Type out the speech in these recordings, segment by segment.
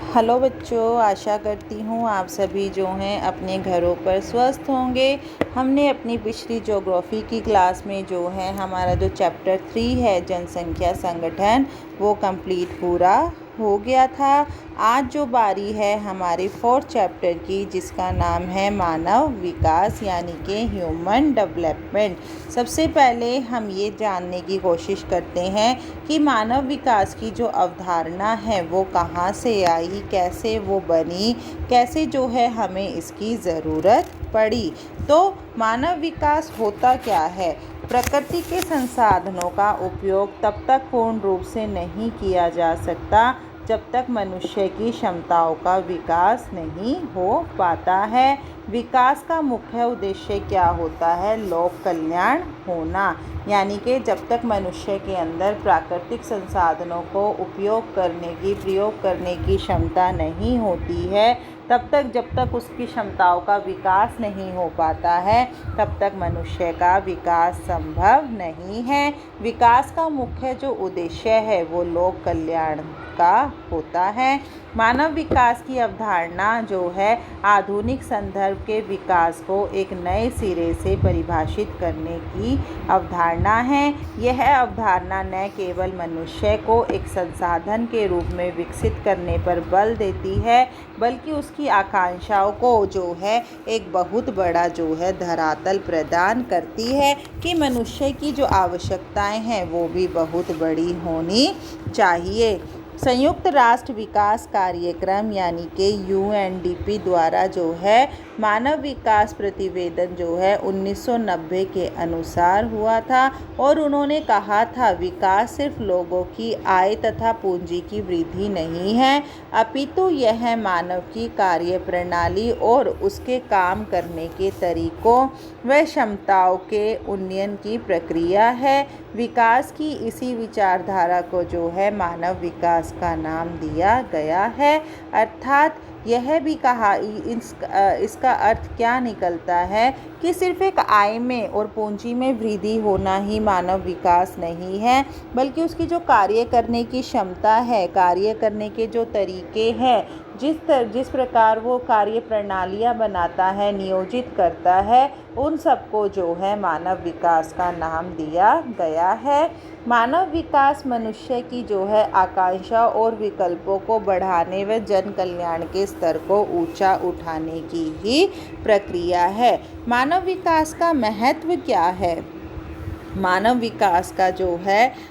Hello बच्चों, आशा करती हूँ आप सभी जो हैं अपने घरों पर स्वस्थ होंगे। हमने अपनी पिछली ज्योग्राफी की क्लास में जो है हमारा जो चैप्टर 3 है जनसंख्या संगठन वो कंप्लीट पूरा हो गया था। आज जो बारी है हमारे 4th चैप्टर की जिसका नाम है मानव विकास यानी कि ह्यूमन डेवलपमेंट। सबसे पहले हम ये जानने की कोशिश करते हैं कि मानव विकास की जो अवधारणा है वो कहाँ से आई, कैसे वो बनी, कैसे जो है हमें इसकी ज़रूरत पड़ी। तो मानव विकास होता क्या है? प्रकृति के संसाधनों का उपयोग तब तक पूर्ण रूप से नहीं किया जा सकता जब तक मनुष्य की क्षमताओं का विकास नहीं हो पाता है। विकास का मुख्य उद्देश्य क्या होता है? लोक कल्याण होना, यानी कि जब तक मनुष्य के अंदर प्राकृतिक संसाधनों को प्रयोग करने की क्षमता नहीं होती है, तब तक जब तक उसकी क्षमताओं का विकास नहीं हो पाता है तब तक मनुष्य का विकास संभव नहीं है। विकास का मुख्य जो उद्देश्य है वो लोक कल्याण का होता है। मानव विकास की अवधारणा जो है आधुनिक संदर्भ के विकास को एक नए सिरे से परिभाषित करने की अवधारणा है। यह अवधारणा न केवल मनुष्य को एक संसाधन के रूप में विकसित करने पर बल देती है बल्कि उसकी आकांक्षाओं को जो है एक बहुत बड़ा जो है धरातल प्रदान करती है कि मनुष्य की जो आवश्यकताएं हैं वो भी बहुत बड़ी होनी चाहिए। संयुक्त राष्ट्र विकास कार्यक्रम यानी कि यूएनडीपी द्वारा जो है मानव विकास प्रतिवेदन जो है 1990 के अनुसार हुआ था और उन्होंने कहा था विकास सिर्फ लोगों की आय तथा पूंजी की वृद्धि नहीं है अपितु यह मानव की कार्य प्रणाली और उसके काम करने के तरीकों व क्षमताओं के उन्नयन की प्रक्रिया है। विकास की इसी विचारधारा को जो है मानव विकास का नाम दिया गया है। अर्थात यह भी कहा इसका अर्थ क्या निकलता है कि सिर्फ एक आय में और पूंजी में वृद्धि होना ही मानव विकास नहीं है बल्कि उसकी जो कार्य करने की क्षमता है, कार्य करने के जो तरीके हैं, जिस प्रकार वो कार्य प्रणालियाँ बनाता है, नियोजित करता है, उन सबको जो है मानव विकास का नाम दिया गया है। मानव विकास मनुष्य की जो है आकांक्षा और विकल्पों को बढ़ाने व जन कल्याण के स्तर को ऊंचा उठाने की ही प्रक्रिया है। मानव विकास का महत्व क्या है? मानव विकास का जो है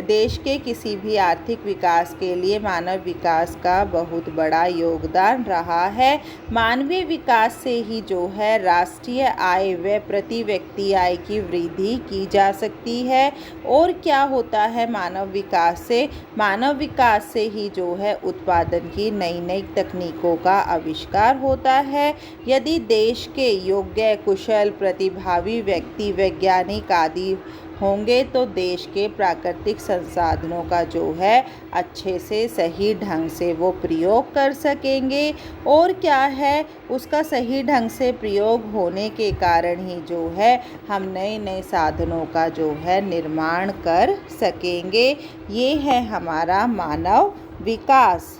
देश के किसी भी आर्थिक विकास के लिए मानव विकास का बहुत बड़ा योगदान रहा है। मानवीय विकास से ही जो है राष्ट्रीय आय व प्रति व्यक्ति आय की वृद्धि की जा सकती है। और क्या होता है मानव विकास से? मानव विकास से ही जो है उत्पादन की नई नई तकनीकों का आविष्कार होता है। यदि देश के योग्य, कुशल, प्रतिभावी व्यक्ति, वैज्ञानिक आदि होंगे तो देश के प्राकृतिक संसाधनों का जो है अच्छे से सही ढंग से वो प्रयोग कर सकेंगे। और क्या है, उसका सही ढंग से प्रयोग होने के कारण ही जो है हम नए नए साधनों का जो है निर्माण कर सकेंगे। ये है हमारा मानव विकास।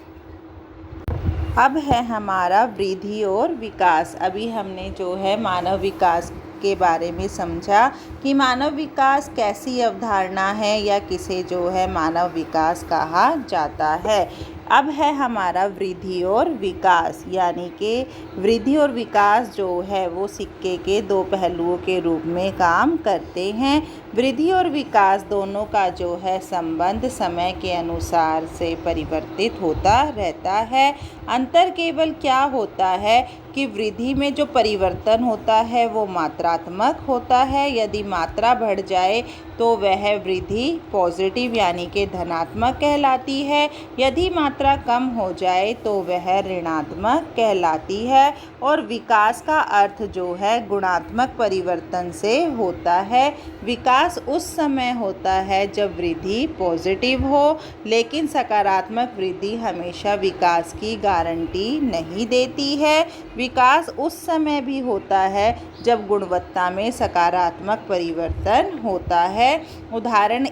अब है हमारा वृद्धि और विकास। अभी हमने जो है मानव विकास के बारे में समझा कि मानव विकास कैसी अवधारणा है या किसे जो है मानव विकास कहा जाता है। अब है हमारा वृद्धि और विकास, यानी कि वृद्धि और विकास जो है वो सिक्के के दो पहलुओं के रूप में काम करते हैं। वृद्धि और विकास दोनों का जो है संबंध समय के अनुसार से परिवर्तित होता रहता है। अंतर केवल क्या होता है कि वृद्धि में जो परिवर्तन होता है वो मात्रात्मक होता है। यदि मात्रा बढ़ जाए तो वह वृद्धि पॉजिटिव यानी कि धनात्मक कहलाती है। यदि मात्रा कम हो जाए तो वह ऋणात्मक कहलाती है। और विकास का अर्थ जो है गुणात्मक परिवर्तन से होता है। विकास उस समय होता है जब वृद्धि पॉजिटिव हो, लेकिन सकारात्मक वृद्धि हमेशा विकास की गारंटी नहीं देती है। विकास उस समय भी होता है जब गुणवत्ता में सकारात्मक परिवर्तन होता है।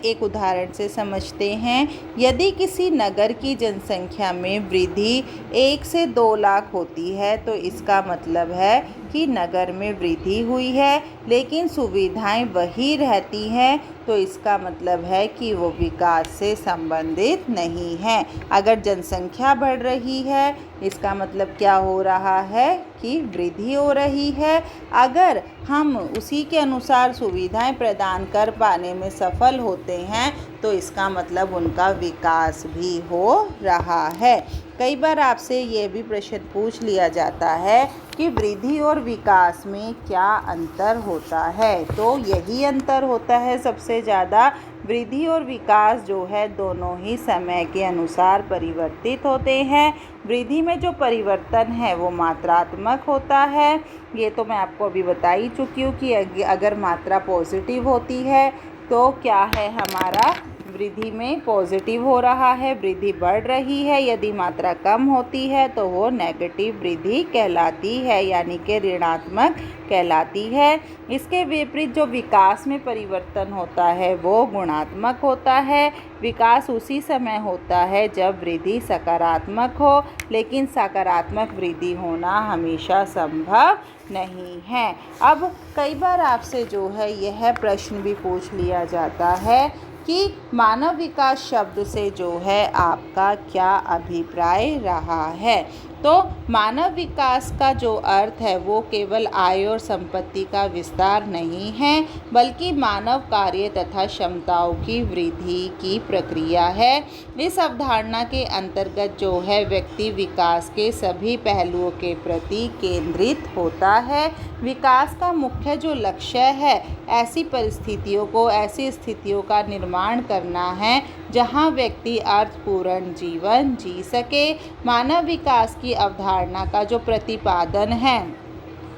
एक उदाहरण से समझते हैं। यदि किसी नगर की जनसंख्या में वृद्धि 1 से 2 लाख होती है तो इसका मतलब है कि नगर में वृद्धि हुई है, लेकिन सुविधाएं वही रहती हैं, तो इसका मतलब है कि वो विकास से संबंधित नहीं है। अगर जनसंख्या बढ़ रही है, इसका मतलब क्या हो रहा है कि वृद्धि हो रही है। अगर हम उसी के अनुसार सुविधाएं प्रदान कर पाने में सफल होते हैं तो इसका मतलब उनका विकास भी हो रहा है। कई बार आपसे ये भी प्रश्न पूछ लिया जाता है कि वृद्धि और विकास में क्या अंतर होता है, तो यही अंतर होता है सबसे ज़्यादा। वृद्धि और विकास जो है दोनों ही समय के अनुसार परिवर्तित होते हैं। वृद्धि में जो परिवर्तन है वो मात्रात्मक होता है। ये तो मैं आपको अभी बता ही चुकी हूँ कि अगर मात्रा पॉजिटिव होती है तो क्या है, हमारा वृद्धि में पॉजिटिव हो रहा है, वृद्धि बढ़ रही है। यदि मात्रा कम होती है तो वो नेगेटिव वृद्धि कहलाती है, यानी कि ऋणात्मक कहलाती है। इसके विपरीत जो विकास में परिवर्तन होता है वो गुणात्मक होता है। विकास उसी समय होता है जब वृद्धि सकारात्मक हो, लेकिन सकारात्मक वृद्धि होना हमेशा संभव नहीं है। अब कई बार आपसे जो है यह प्रश्न भी पूछ लिया जाता है कि मानव विकास शब्द से जो है आपका क्या अभिप्राय रहा है। तो मानव विकास का जो अर्थ है वो केवल आय और संपत्ति का विस्तार नहीं है, बल्कि मानव कार्य तथा क्षमताओं की वृद्धि की प्रक्रिया है। इस अवधारणा के अंतर्गत जो है व्यक्ति विकास के सभी पहलुओं के प्रति केंद्रित होता है। विकास का मुख्य जो लक्ष्य है ऐसी स्थितियों का निर्माण करना है जहां व्यक्ति अर्थपूर्ण जीवन जी सके। मानव विकास की अवधारणा का जो प्रतिपादन है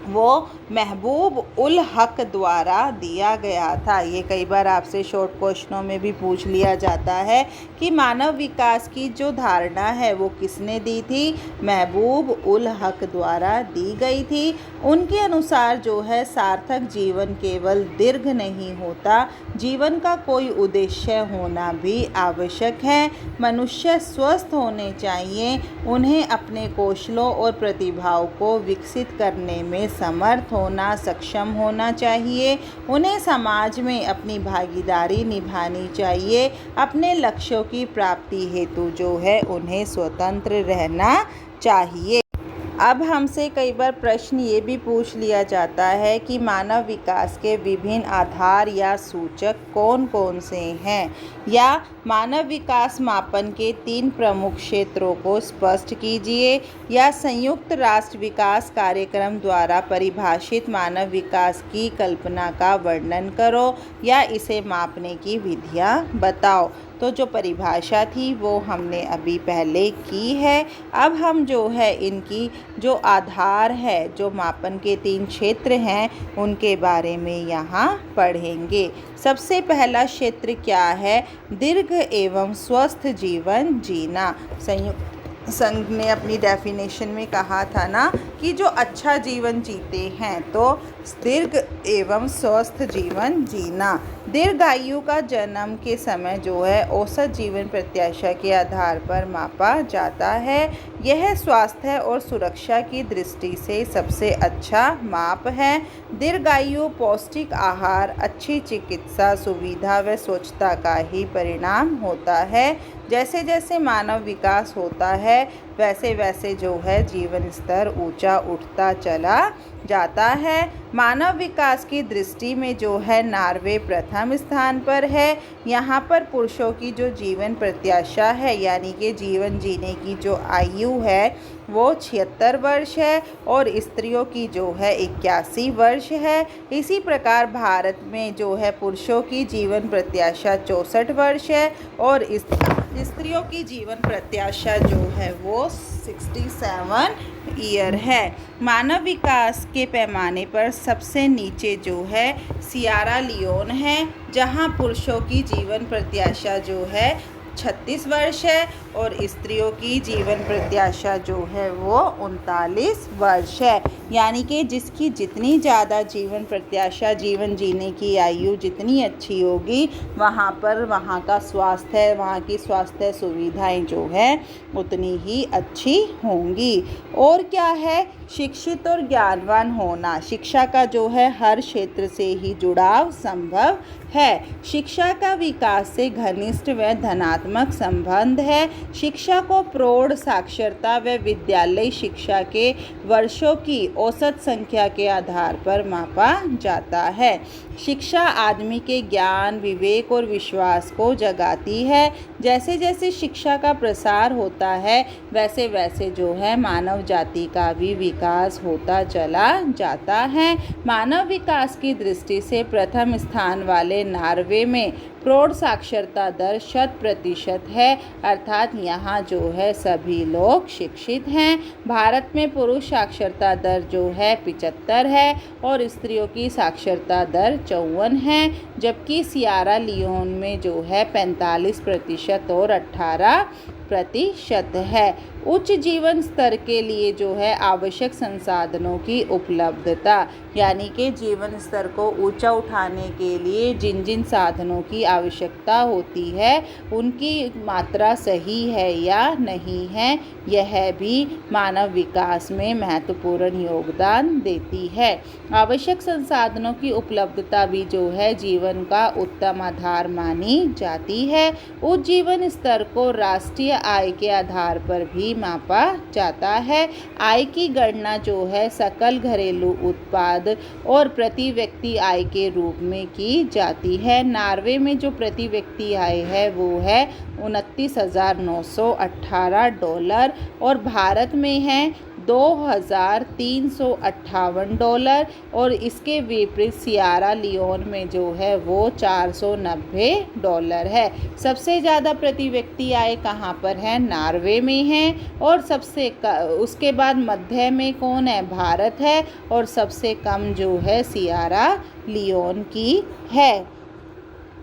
वो महबूब उल हक द्वारा दिया गया था। ये कई बार आपसे शॉर्ट क्वेश्चनों में भी पूछ लिया जाता है कि मानव विकास की जो धारणा है वो किसने दी थी, महबूब उल हक द्वारा दी गई थी। उनके अनुसार जो है सार्थक जीवन केवल दीर्घ नहीं होता, जीवन का कोई उद्देश्य होना भी आवश्यक है। मनुष्य स्वस्थ होने चाहिए, उन्हें अपने कौशलों और प्रतिभाओं को विकसित करने में समर्थ होना, सक्षम होना चाहिए। उन्हें समाज में अपनी भागीदारी निभानी चाहिए। अपने लक्ष्यों की प्राप्ति हेतु जो है उन्हें स्वतंत्र रहना चाहिए। अब हमसे कई बार प्रश्न ये भी पूछ लिया जाता है कि मानव विकास के विभिन्न आधार या सूचक कौन कौन से हैं, या मानव विकास मापन के 3 प्रमुख क्षेत्रों को स्पष्ट कीजिए, या संयुक्त राष्ट्र विकास कार्यक्रम द्वारा परिभाषित मानव विकास की कल्पना का वर्णन करो, या इसे मापने की विधियाँ बताओ। तो जो परिभाषा थी वो हमने अभी पहले की है। अब हम जो है इनकी जो आधार है, जो मापन के 3 क्षेत्र हैं, उनके बारे में यहाँ पढ़ेंगे। सबसे पहला क्षेत्र क्या है, दीर्घ एवं स्वस्थ जीवन जीना। संयुक्त संघ ने अपनी डेफिनेशन में कहा था ना कि जो अच्छा जीवन जीते हैं तो दीर्घ एवं स्वस्थ जीवन जीना। दीर्घायु का जन्म के समय जो है औसत जीवन प्रत्याशा के आधार पर मापा जाता है। यह स्वास्थ्य और सुरक्षा की दृष्टि से सबसे अच्छा माप है। दीर्घायु पौष्टिक आहार, अच्छी चिकित्सा सुविधा व स्वच्छता का ही परिणाम होता है। जैसे जैसे मानव विकास होता है वैसे वैसे जो है जीवन स्तर ऊंचा उठता चला जाता है। मानव विकास की दृष्टि में जो है नॉर्वे प्रथम स्थान पर है। यहाँ पर पुरुषों की जो जीवन प्रत्याशा है यानी कि जीवन जीने की जो आयु है वो 76 वर्ष है और स्त्रियों की जो है 81 वर्ष है। इसी प्रकार भारत में जो है पुरुषों की जीवन प्रत्याशा 64 वर्ष है और स्त्रियों की जीवन प्रत्याशा जो है वो 67 ईयर है। मानव विकास के पैमाने पर सबसे नीचे जो है सिएरा लियोन है, जहां पुरुषों की जीवन प्रत्याशा जो है 36 वर्ष है और स्त्रियों की जीवन प्रत्याशा जो है वो 39 वर्ष है। यानी कि जिसकी जितनी ज़्यादा जीवन प्रत्याशा, जीवन जीने की आयु जितनी अच्छी होगी, वहाँ पर वहाँ का स्वास्थ्य, वहाँ की स्वास्थ्य सुविधाएं जो है उतनी ही अच्छी होंगी। और क्या है, शिक्षित और ज्ञानवान होना। शिक्षा का जो है हर क्षेत्र से ही जुड़ाव संभव है। शिक्षा का विकास से घनिष्ठ व धनात्मक संबंध है। शिक्षा को प्रौढ़ साक्षरता व विद्यालय शिक्षा के वर्षों की औसत संख्या के आधार पर मापा जाता है। शिक्षा आदमी के ज्ञान, विवेक और विश्वास को जगाती है। जैसे जैसे शिक्षा का प्रसार होता है वैसे वैसे जो है मानव जाति का भी विकास होता चला जाता है। मानव विकास की दृष्टि से प्रथम स्थान वाले नॉर्वे में प्रौढ़ साक्षरता दर 100% है, अर्थात यहाँ जो है सभी लोग शिक्षित हैं। भारत में पुरुष साक्षरता दर जो है 75 है और स्त्रियों की साक्षरता दर 54 है, जबकि सिएरा लियोन में जो है 45% और 18% है। उच्च जीवन स्तर के लिए जो है आवश्यक संसाधनों की उपलब्धता, यानी कि जीवन स्तर को ऊंचा उठाने के लिए जिन जिन साधनों की आवश्यकता होती है उनकी मात्रा सही है या नहीं है, यह भी मानव विकास में महत्वपूर्ण योगदान देती है। आवश्यक संसाधनों की उपलब्धता भी जो है जीवन का उत्तम आधार मानी जाती है। उच्च जीवन स्तर को राष्ट्रीय आय के आधार पर भी मापा जाता है। आय की गणना जो है सकल घरेलू उत्पाद और प्रति व्यक्ति आय के रूप में की जाती है। नॉर्वे में जो प्रति व्यक्ति आय है वो है $29,918 और भारत में है $2,358 और इसके विपरीत सिएरा लियोन में जो है वो $490 है। सबसे ज़्यादा प्रति व्यक्ति आय कहाँ पर है? नॉर्वे में है और उसके बाद मध्य में कौन है? भारत है और सबसे कम जो है सिएरा लियोन की है।